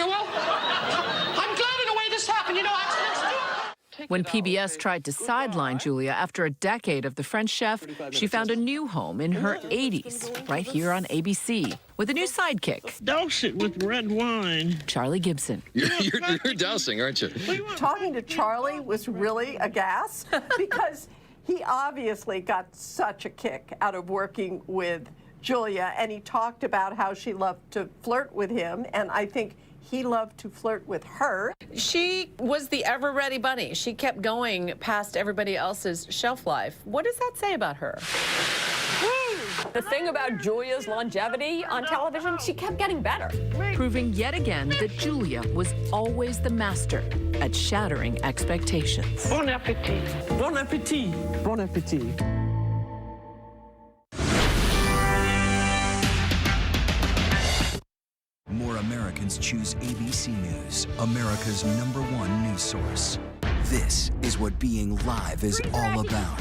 well, I'm glad in a way this happened. You know, accidents do. When PBS tried to sideline Julia after a decade of The French Chef, she found a new home in her 80s, right here on ABC, with a new sidekick. Douse it with red wine. Charlie Gibson. You're dousing, aren't you? Talking to Charlie was really a gas because he obviously got such a kick out of working with Julia, and he talked about how she loved to flirt with him, and I think he loved to flirt with her. She was the ever-ready bunny. She kept going past everybody else's shelf life. What does that say about her? The thing about Julia's longevity on television, she kept getting better. Proving yet again that Julia was always the master at shattering expectations. Bon appetit. Bon appetit. Bon appetit. More Americans choose ABC News, America's #1 news source. This is what being live is all about.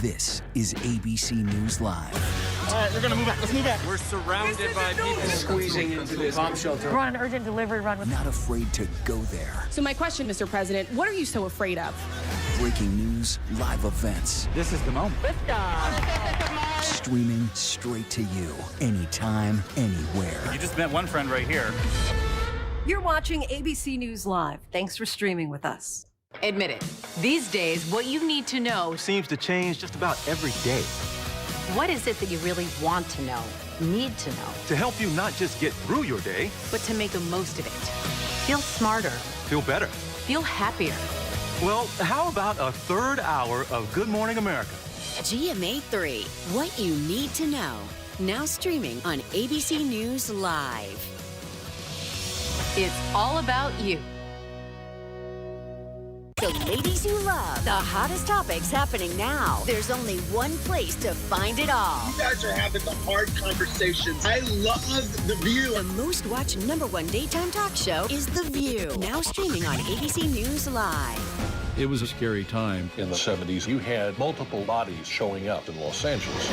This is ABC News Live. All right, we're gonna move back. Let's move back. We're surrounded by people squeezing into this bomb shelter. We're on an urgent delivery run with... Not afraid to go there. So my question, Mr. President, what are you so afraid of? Breaking news, live events. This is the moment. Streaming straight to you, anytime, anywhere. You just met one friend right here. You're watching ABC News Live. Thanks for streaming with us. Admit it. These days, what you need to know Seems to change just about every day. what is it that you really want to know, need to know, To help you not just get through your day, but to make the most of it. Feel smarter. feel better. Feel happier. Well, how about a third hour of Good Morning America? GMA 3, what you need to know. Now streaming on ABC News Live. It's all about you. The ladies you love, the hottest topics happening now. There's only one place to find it all. You guys are having the hard conversations. I love The View. The most watched #1 daytime talk show is The View. Now streaming on ABC News Live. It was a scary time. In the 70s, you had multiple bodies showing up in Los Angeles.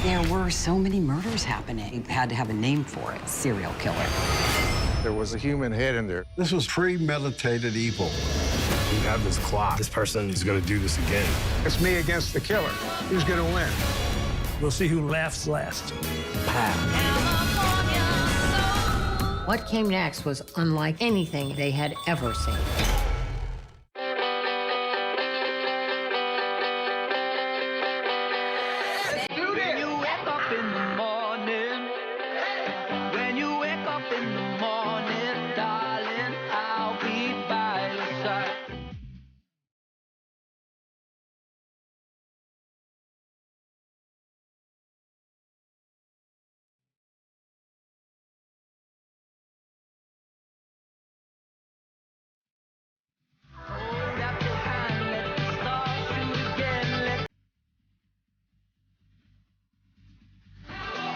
There were so many murders happening. You had to have a name for it. Serial killer. There was a human head in there. This was premeditated evil. You have this clock. This person is going to do this again. It's me against the killer. Who's going to win? We'll see who laughs last. What came next was unlike anything they had ever seen.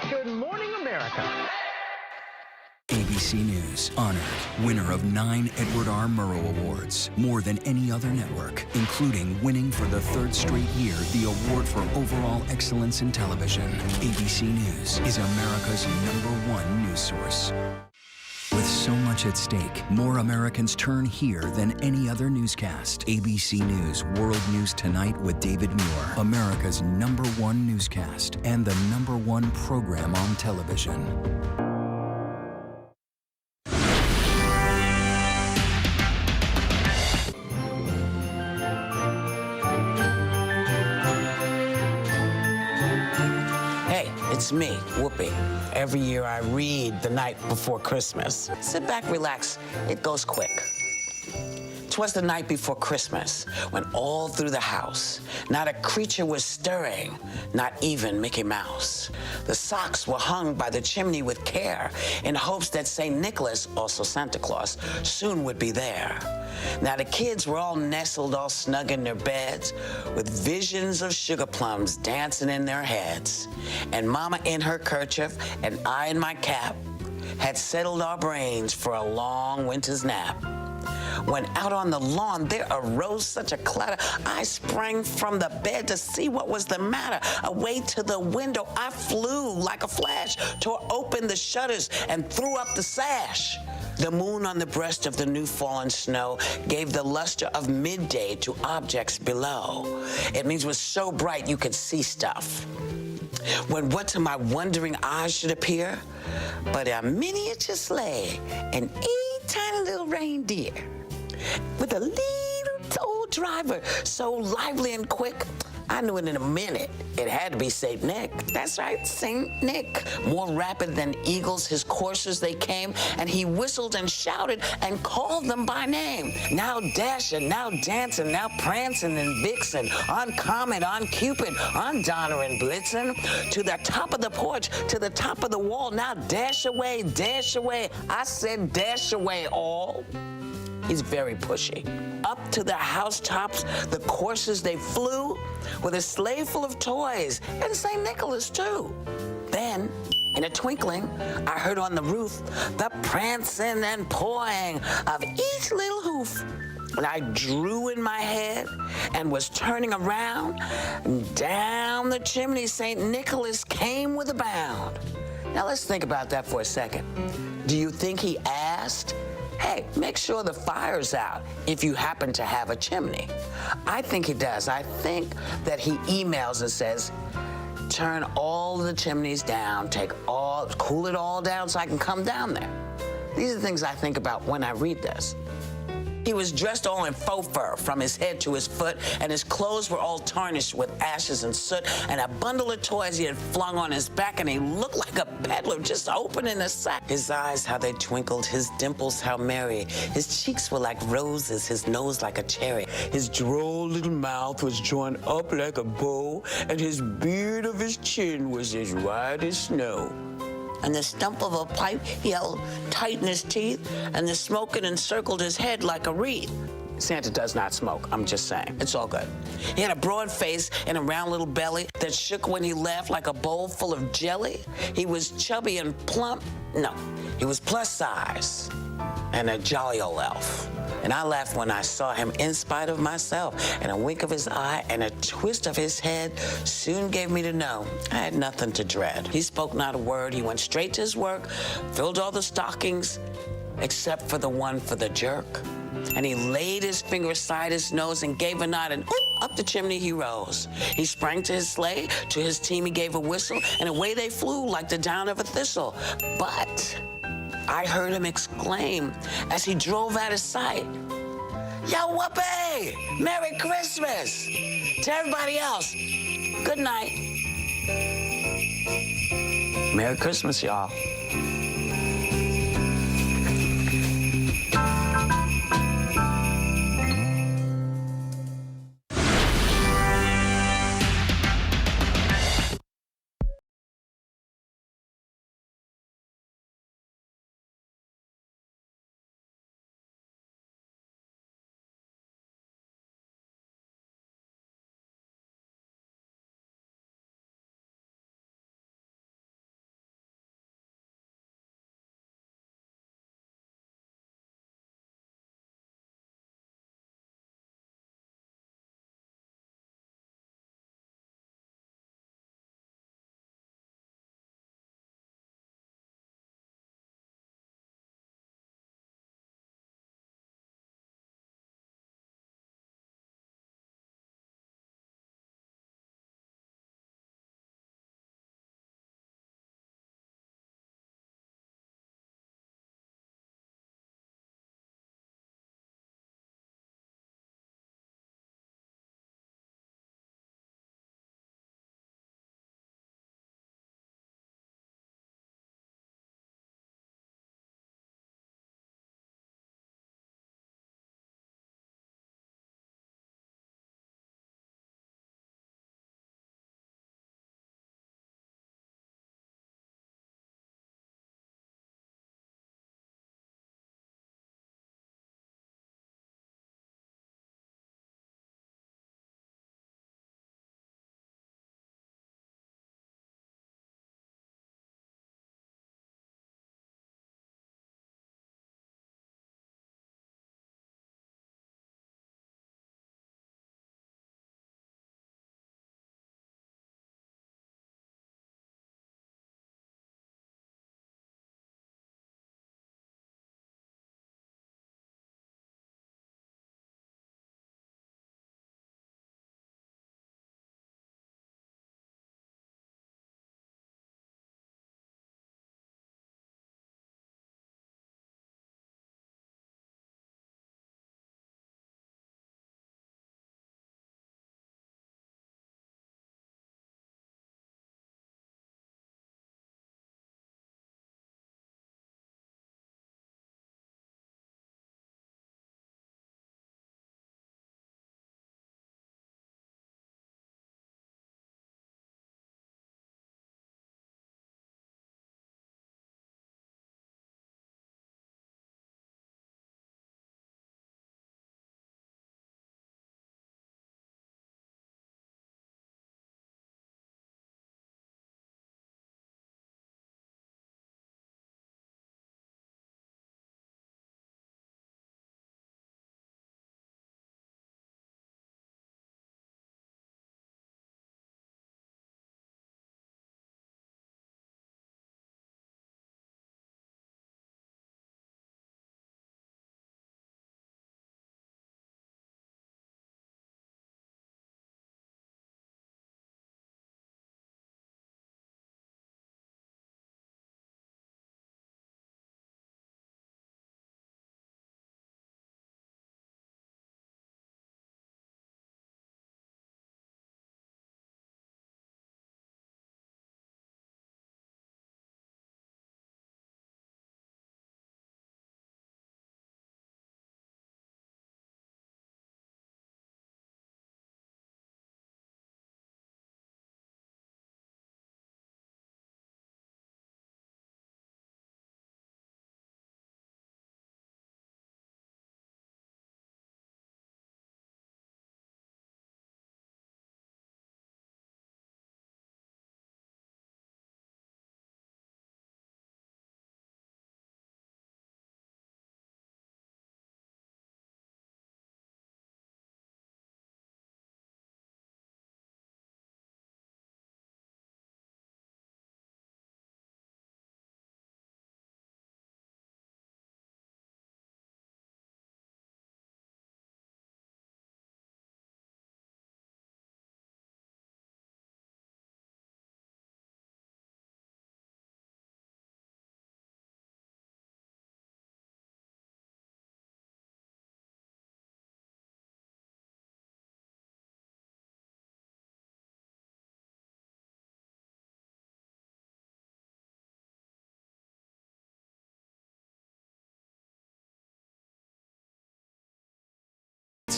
Good morning, America. ABC News, honored winner of 9 Edward R. Murrow Awards, more than any other network, including winning for the 3rd straight year the award for overall excellence in television. ABC News is America's #1 news source. With so much at stake, more Americans turn here than any other newscast. ABC News World News Tonight with David Muir, America's #1 newscast and the #1 program on television. It's me, Whoopi. Every year I read The Night Before Christmas. Sit back, relax. It goes quick. 'Twas the night before Christmas, when all through the house, not a creature was stirring, not even Mickey Mouse. The socks were hung by the chimney with care, in hopes that St. Nicholas, also Santa Claus, soon would be there. Now the kids were all nestled all snug in their beds, with visions of sugar plums dancing in their heads. And Mama in her kerchief and I in my cap had settled our brains for a long winter's nap. When out on the lawn there arose such a clatter, I sprang from the bed to see what was the matter. Away to the window I flew like a flash, tore open the shutters and threw up the sash. The moon on the breast of the new fallen snow gave the luster of midday to objects below. It means it was so bright you could see stuff. When what to my wondering eyes should appear but a miniature sleigh and 8 tiny little reindeer with a little old driver so lively and quick, I knew it in a minute. It had to be St. Nick. That's right, St. Nick. More rapid than eagles, his coursers they came, and he whistled and shouted and called them by name. Now Dasher, now Dancing, now Prancing and Vixen, on Comet, on Cupid, on Donner and Blitzen, to the top of the porch, to the top of the wall. Now dash away, dash away. I said dash away all. He's very pushy. Up to the housetops, the coursers they flew with a sleigh full of toys, and St. Nicholas too. Then, in a twinkling, I heard on the roof the prancing and pawing of each little hoof. And I drew in my head and was turning around, and down the chimney St. Nicholas came with a bound. Now let's think about that for a second. Do you think he asked, hey, make sure the fire's out if you happen to have a chimney? I think he does. I think that he emails and says, turn all the chimneys down, cool it all down so I can come down there. These are the things I think about when I read this. He was dressed all in faux fur from his head to his foot, and his clothes were all tarnished with ashes and soot, and a bundle of toys he had flung on his back, and he looked like a peddler just opening a sack. His eyes, how they twinkled, his dimples, how merry. His cheeks were like roses, his nose like a cherry. His droll little mouth was drawn up like a bow, and his beard of his chin was as white as snow. And the stump of a pipe he held tight in his teeth, and the smoke it encircled his head like a wreath. Santa does not smoke, I'm just saying. It's all good. He had a broad face and a round little belly that shook when he laughed like a bowl full of jelly. He was chubby and plump. No, he was plus size and a jolly old elf. And I laughed when I saw him in spite of myself, and a wink of his eye and a twist of his head soon gave me to know I had nothing to dread. He spoke not a word. He went straight to his work, filled all the stockings, except for the one for the jerk. And he laid his finger aside his nose and gave a nod, and oop, up the chimney he rose. He sprang to his sleigh, to his team he gave a whistle, and away they flew like the down of a thistle. But I heard him exclaim as he drove out of sight, yo, whoopee! Merry Christmas! To everybody else, good night. Merry Christmas, y'all.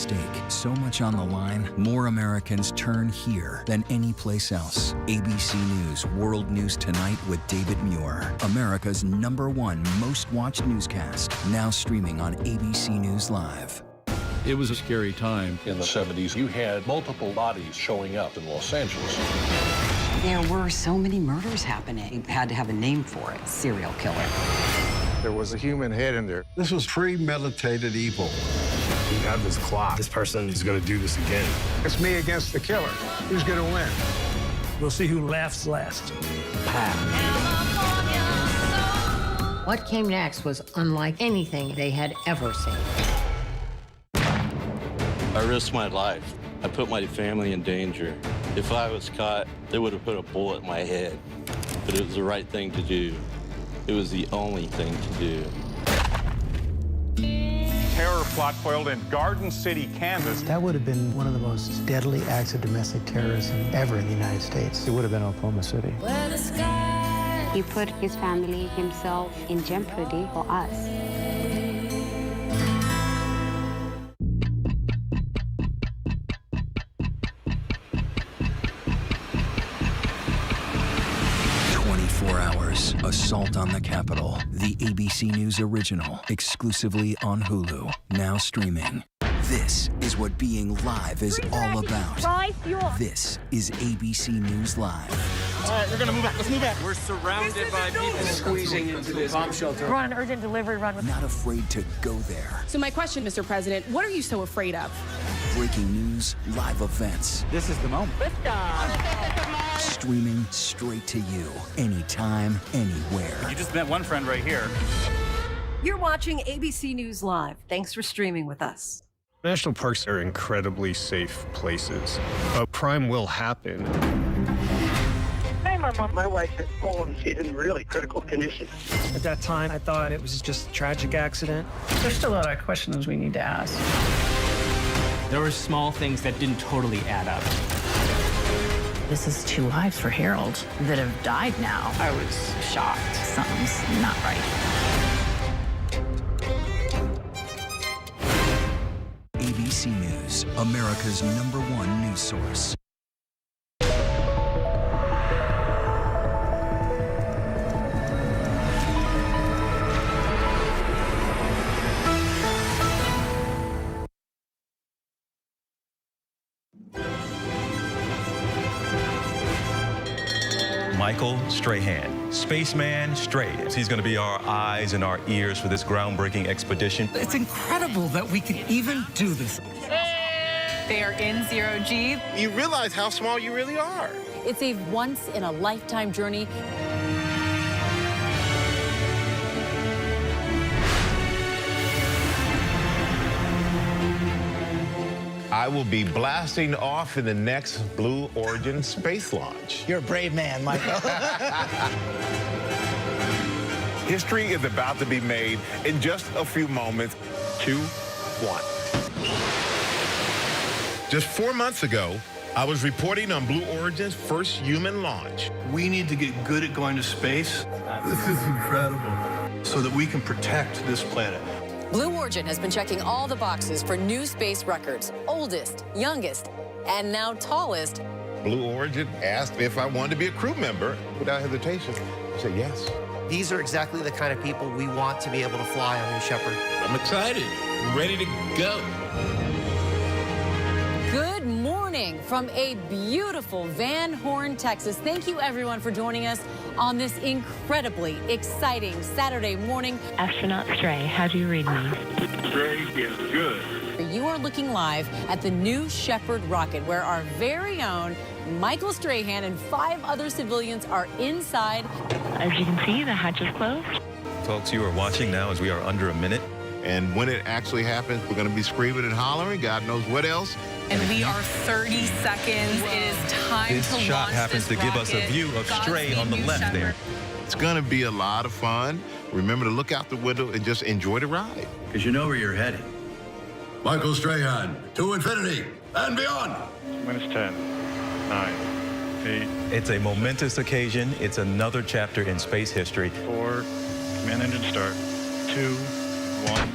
stake, so much on the line, more Americans turn here than any place else. ABC News World News Tonight with David Muir, America's #1 most watched newscast, now streaming on ABC News Live. It was a scary time in the 70s. You had multiple bodies showing up in Los Angeles. There were so many murders happening. It had to have a name for it, serial killer. There was a human head in there. This was premeditated evil. You have this clock. This person is going to do this again. It's me against the killer. Who's going to win? We'll see who laughs last. What came next was unlike anything they had ever seen. I risked my life. I put my family in danger. If I was caught, they would have put a bullet in my head. But it was the right thing to do. It was the only thing to do. Terror plot foiled in Garden City, Kansas. That would have been one of the most deadly acts of domestic terrorism ever in the United States. It would have been Oklahoma City. He put his family, himself, in jeopardy for us. Assault on the Capitol, the ABC News original, exclusively on Hulu, now streaming. This is what being live is all about. This is ABC News Live. All right, we're gonna move back. Let's move back. We're surrounded by people squeezing into this bomb shelter. We're on an urgent delivery run. Not afraid to go there. So my question, Mr. President, what are you so afraid of? Breaking news, live events. This is the moment. Streaming straight to you, anytime, anywhere. You just met one friend right here. You're watching ABC News Live. Thanks for streaming with us. National parks are incredibly safe places. A crime will happen. Hey, my wife has fallen. She's in really critical condition. At that time, I thought it was just a tragic accident. There's still a lot of questions we need to ask. There were small things that didn't totally add up. This is 2 lives for Harold that have died now. I was shocked. Something's not right. ABC News, America's #1 news source. Michael Strahan, Spaceman Strays. He's going to be our eyes and our ears for this groundbreaking expedition. It's incredible that we could even do this. They are in zero G. You realize how small you really are. It's a once-in-a-lifetime journey. I will be blasting off in the next Blue Origin space launch. You're a brave man, Michael. History is about to be made in just a few moments. 2, 1. Just 4 months ago, I was reporting on Blue Origin's first human launch. We need to get good at going to space. This is incredible. So that we can protect this planet. Blue Origin has been checking all the boxes for new space records. Oldest, youngest, and now tallest. Blue Origin asked if I wanted to be a crew member. Without hesitation, I said yes. These are exactly the kind of people we want to be able to fly on New Shepard. I'm excited. I'm ready to go. Good morning from a beautiful Van Horn, Texas. Thank you, everyone, for joining us on this incredibly exciting Saturday morning. Astronaut Stray, how do you read me? Stray is good. You are looking live at the New Shepard rocket, where our very own Michael Strahan and 5 other civilians are inside. As you can see, the hatch is closed. Folks, you are watching now as we are under a minute. And when it actually happens, we're going to be screaming and hollering. God knows what else. And we are 30 seconds. It is time this to shot launch happens this to give us a view of Stray on the left there. It's going to be a lot of fun. Remember to look out the window and just enjoy the ride. Because you know where you're headed. Michael Strahan, to infinity and beyond. -10, 9, 8. It's a momentous occasion. It's another chapter in space history. 4, command engine start. 2, 1.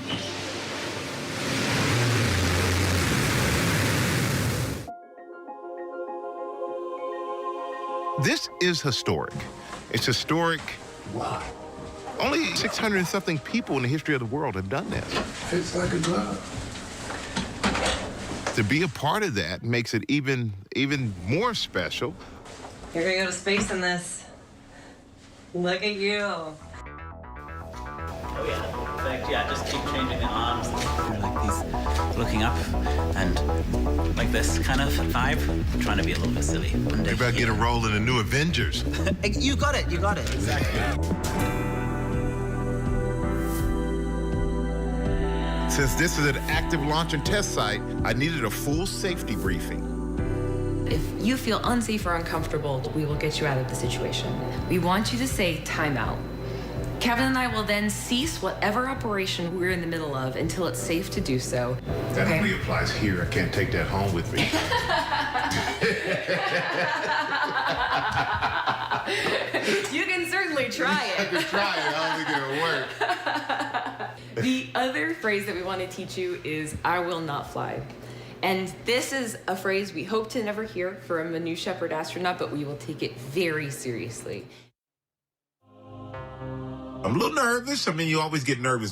This is historic. It's historic. Wow. Only 600 and something people in the history of the world have done this. Fits like a glove. To be a part of that makes it even more special. You're gonna go to space in this. Look at you. Oh yeah, perfect. Yeah, just keep changing the arms. Like these, looking up, and like this kind of vibe. I'm trying to be a little bit silly. Maybe I'll get a role in the new Avengers. You got it. Exactly. Since this is an active launch and test site, I needed a full safety briefing. If you feel unsafe or uncomfortable, we will get you out of the situation. We want you to say timeout. Kevin and I will then cease whatever operation we're in the middle of until it's safe to do so. That only applies here. I can't take that home with me. You can certainly try it. I can try it. I don't think it'll work. The other phrase that we want to teach you is, I will not fly. And this is a phrase we hope to never hear from a New Shepard astronaut, but we will take it very seriously. I'm a little nervous. I mean, you always get nervous.